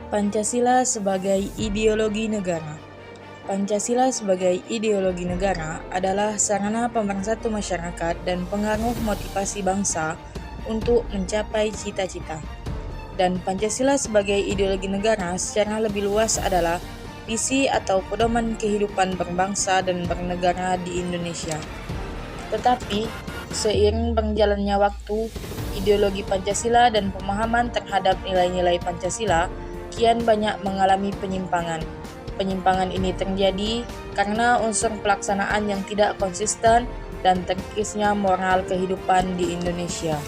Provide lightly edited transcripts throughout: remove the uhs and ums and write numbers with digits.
Pancasila sebagai ideologi negara. Pancasila sebagai ideologi negara adalah sarana pemersatu masyarakat dan pengaruh motivasi bangsa untuk mencapai cita-cita. Dan Pancasila sebagai ideologi negara secara lebih luas adalah visi atau pedoman kehidupan berbangsa dan bernegara di Indonesia. Tetapi, seiring berjalannya waktu, ideologi Pancasila dan pemahaman terhadap nilai-nilai Pancasila kian banyak mengalami penyimpangan. Penyimpangan ini terjadi karena unsur pelaksanaan yang tidak konsisten dan terkikisnya moral kehidupan di Indonesia.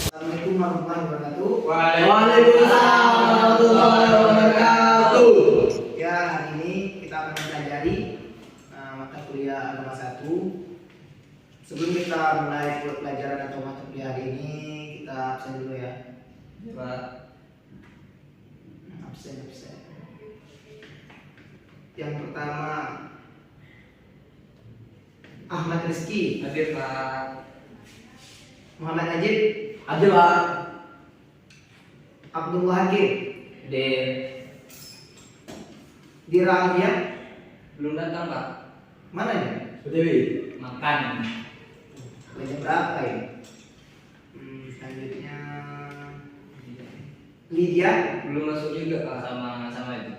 Assalamualaikum warahmatullahi wabarakatuh. Waalaikumsalam warahmatullahi wabarakatuh. Ya, hari ini kita akan mempelajari mata kuliah agama 1. Sebelum kita mulai pelajaran atau mata kuliah hari ini, kita absen dulu ya. Pak. Absen. Yang pertama, Ahmad Rizky, Hadir Pak. Muhammad Najib, Hadir Pak. Abdullah Hakim, Hadir. Dira Alfian. Belum datang Pak. Mana ya? Dewi. Makan. Banyak berapa ya? Selanjutnya Lydia. Belum masuk juga Pak. Sama itu.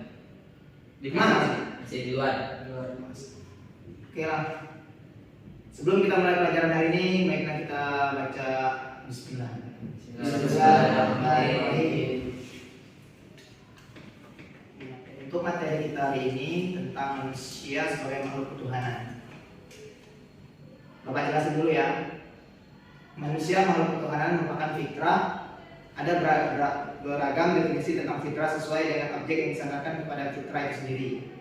Di Mana? Masih di luar. Oke lah. Sebelum kita mulai pelajaran hari ini, baiklah kita baca Bismillah. Bismillahirrahmanirrahim. Untuk materi kita hari ini tentang manusia sebagai makhluk ketuhanan. Bapak jelasin dulu ya. Manusia makhluk ketuhanan merupakan fitrah. Ada beragam definisi tentang fitrah sesuai dengan objek yang disandarkan kepada fitrah itu sendiri.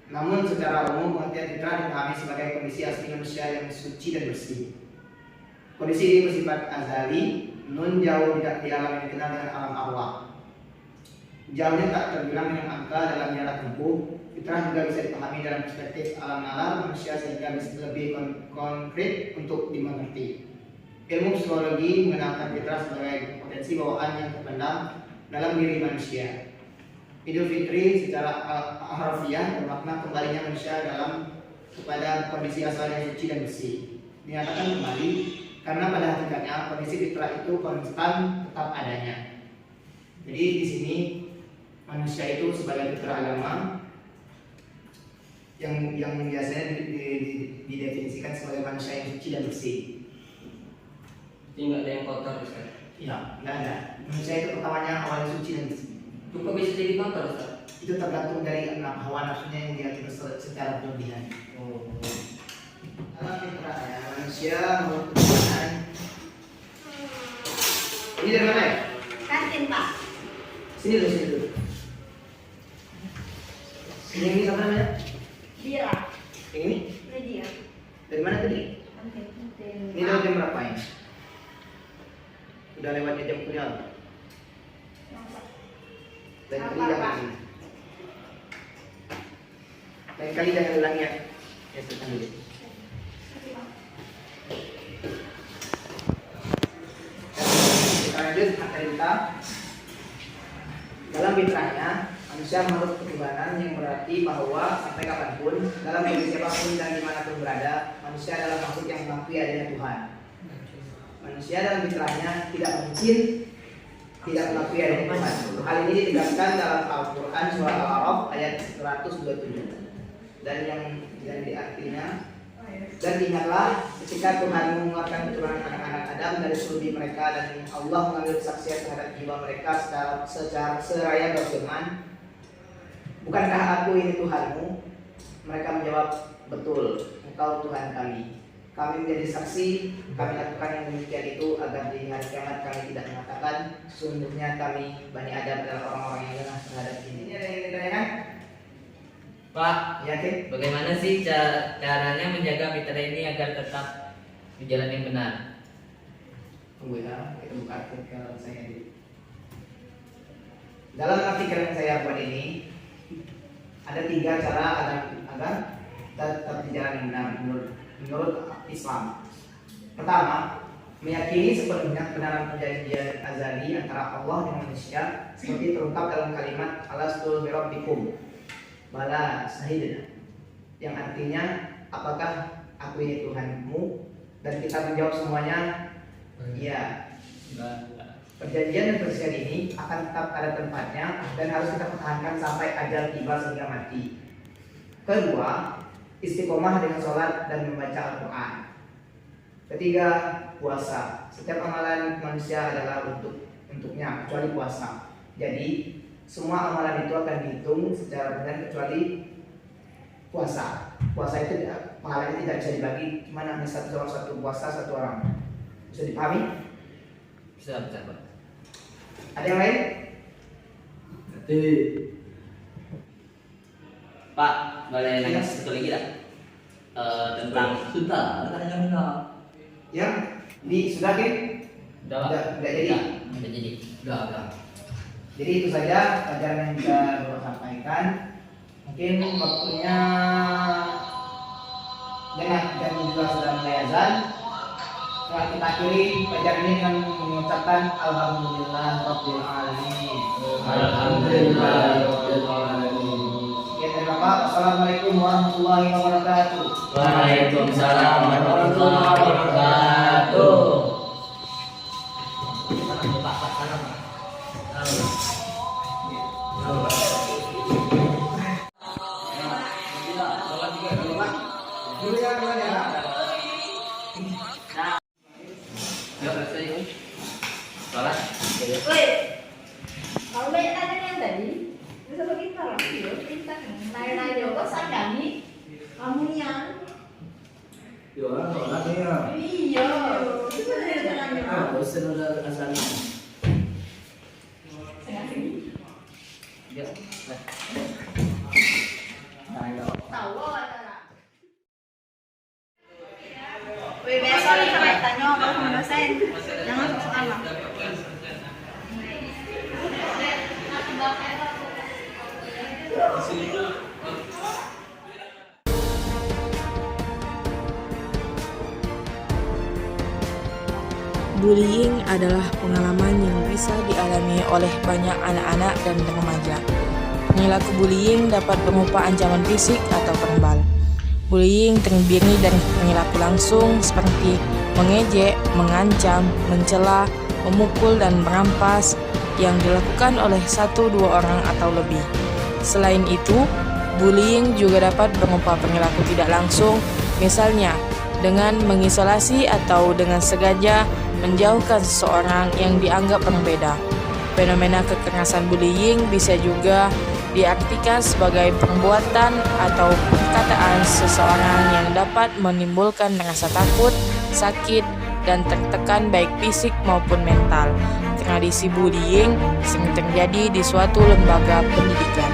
Namun secara umum pengertian fitrah dipahami sebagai kondisi asli manusia yang suci dan bersih. Kondisi ini bersifat azali, nun jauh tidak di alam yang dikenal dengan alam arwah. Jauhnya tak terbilang dengan angka dalam jarak tempuh. Fitrah juga bisa dipahami dalam perspektif alam nalar manusia sehingga bisa lebih konkret untuk dimengerti. Ilmu psikologi mengenalkan fitrah sebagai potensi bawaan yang terpendam dalam diri manusia. Idul Fitri secara harfiah bermakna kembalinya manusia kepada kondisi asal yang suci dan bersih. Dinyatakan kembali karena pada hakikatnya kondisi fitrah itu konstan tetap adanya. Jadi di sini manusia itu sebagai fitrah agama yang biasanya didefinisikan sebagai manusia yang suci dan bersih. Tidak ada yang kotor Ustaz. Iya, nggak ada. Manusia itu pertamanya awalnya suci dan bersih. Kok bisa jadi kotor Ustaz? Itu tergantung dari hawa nafsunya yang dia secara berlebihan. Dalam fitrah ya, manusia menurut Tuhan. Ini dari mana ya? Kantin Pak. Sini dulu. Ini siapa namanya? Dira. Yang ini? Lydia. Dari mana tadi? Kantin. Ini dalam jam berapa ya? Udah lewatnya jam kuliah. Lain kali jangan ulangi ya. Ya, tekan dulu. Kita lanjut materi kita. Dalam fitrahnya, manusia makhluk ketuhanan yang berarti bahwa sampai kapanpun, dalam kondisi apapun dan dimanapun berada, manusia adalah makhluk yang mengakui adanya Tuhan. Manusia dalam fitrahnya tidak mungkin tidak mengakui adanya Tuhan. Hal ini ditegaskan dalam Al-Quran surah Al-A'raf ayat 127. Dan yang diartinya Dan ingatlah ketika Tuhan mengeluarkan keturunan anak-anak Adam dari sulbi mereka dan Allah mengambil kesaksian terhadap jiwa mereka secara seraya berfirman, bukankah aku ini Tuhanmu? Mereka menjawab, betul, engkau Tuhan kami. Kami menjadi saksi, kami lakukan yang demikian itu agar di hari kiamat kami tidak mengatakan sesungguhnya kami Bani Adam adalah orang-orang yang lengah terhadap ini. Ini ada yang ditanyakan? Pak, Yakin? bagaimana sih caranya menjaga mitra ini agar tetap di jalan yang benar? Tunggu ya, kita buka artikel saya dulu. Dalam artikel yang saya buat ini ada 3 cara agar tetap di jalan yang benar menurut Islam. Pertama, meyakini sepenuhnya kebenaran perjanjian azali antara Allah dan manusia seperti terungkap dalam kalimat alastu birabbikum bala sahidna, yang artinya apakah aku ini Tuhanmu, dan kita menjawab semuanya iya. Perjanjian dan perselisihan ini akan tetap ada tempatnya dan harus kita pertahankan sampai ajal tiba sehingga mati. Kedua, istiqomah dengan sholat dan membaca Al-Quran. Ketiga, puasa. Setiap amalan manusia adalah untuknya kecuali puasa. Jadi semua amalan itu akan dihitung secara benar kecuali puasa. Puasa itu pahalanya tidak bisa dibagi, cuma hanya satu puasa satu orang. Bisa dipahami? Bisa, Pak. Ada yang lain? Pak, boleh nanya satu lagi tak? Tentang Ya, sudah kan? Udah, Pak. Udah jadi. Udah jadi. Udah. Jadi itu saja pelajaran yang bisa Bapak sampaikan. Mungkin waktunya dan juga sudah mulai azan. Setelah kita akhiri pelajaran ini dengan mengucapkan Alhamdulillah Rabbil Alamin. Alhamdulillah Rabbil Alamin. Ya, dari Bapak, Assalamualaikum warahmatullahi wabarakatuh. Waalaikumsalam warahmatullahi wabarakatuh. Woi, kalau banyak tanya yang tadi, bisa begitu lah, kita naik-naik juga sadari, kamu yang iya, itu dari jalannya. Tahu ada. Woi, besok nih kalau tanya sama dosen, jangan soal lah. Bullying adalah pengalaman yang bisa dialami oleh banyak anak-anak dan remaja. Perilaku bullying dapat berupa ancaman fisik atau verbal. Bullying terdiri dari perilaku langsung seperti mengejek, mengancam, mencela, memukul dan merampas yang dilakukan oleh 1-2 orang atau lebih. Selain itu, bullying juga dapat berupa perilaku tidak langsung, misalnya dengan mengisolasi atau dengan sengaja menjauhkan seseorang yang dianggap berbeda. Fenomena kekerasan bullying bisa juga diartikan sebagai perbuatan atau perkataan seseorang yang dapat menimbulkan rasa takut, sakit, dan tertekan baik fisik maupun mental. Tradisi bullying sering terjadi di suatu lembaga pendidikan.